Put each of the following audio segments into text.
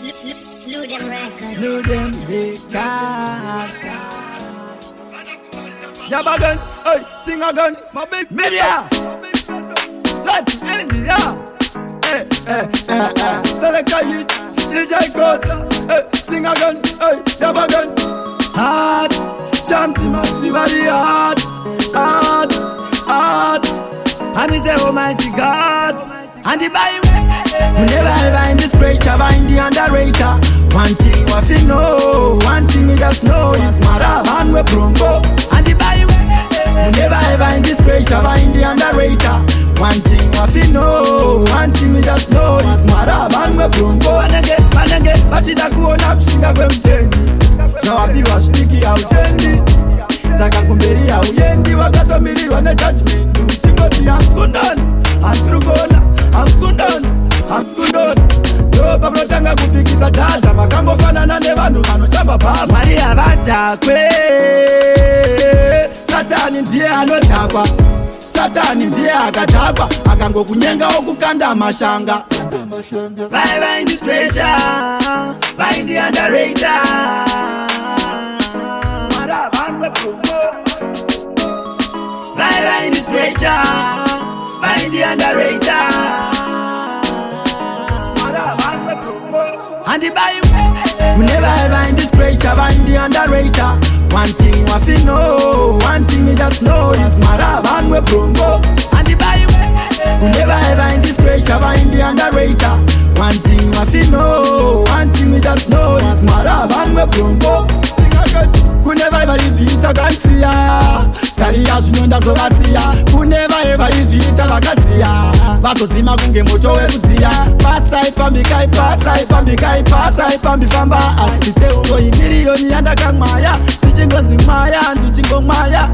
Slew them records. Slew them records. Yabagan, hey, sing again, my big media. Sweat India. Select a hit, DJ Kota. Hey, sing again, hey, Yabagan. Heart, jams in my body, heart. And it's the Almighty God. And the Bible. You never ever in this creature, find the underrated. One thing what you know, one thing you just know is Marab and we Bronco. And the Bible. You never ever in this creature, find the underrated. One thing what you know, one thing you just know is Marab and we Bronco. Manage, bachita kuona kushinga kwe mtendi. Jawabi wa shiki ya utendi. Saka kumberi ya uyendi wakatomirirwa na judgment. Uchingoti ya mkundani, antrugona, amkundani. Yo pablo tanga kupikiza jaja makambo fanana ne vanhu vanochamba baba Maria vatakwe Satani ndiye anotakwa Satani ndiye akatakwa akangokunyenga okukanda mashanga Vai in this pressure Vai in the underrated Vai in this pressure Vai in the underrated And the Bible. You never ever in this creature, find the underrated. One thing what you know, one thing you just know is Marab and we Bronco. And the Bible. You never ever in this creature, find the underrated. One thing what you know, one thing you just know is Marab and we Bronco. Sing again. You never ever is it a gansia. Taria shinonda zovatia. You never ever is it a vakatia. Vakotima kunge moto werutia. Pasai pambi famba Ite ugo imirioni yanda kangmaya Ndichingonzi maya, ndichingomaya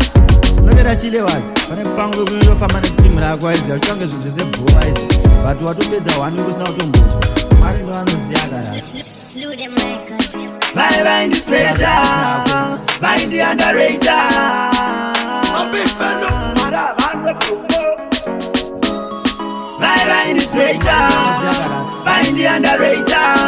Unogera chile wazi Pane mpango kunyo famba netimu rako hizi Uchonge zvinje zebhuwa hizi Batu watopedza wani kusina utomboja Mari ndo anoziyaga rasi Slew them records. Vai in this pressure Vai in the underrated A big fellow Vai in this pressure Vai in the underrated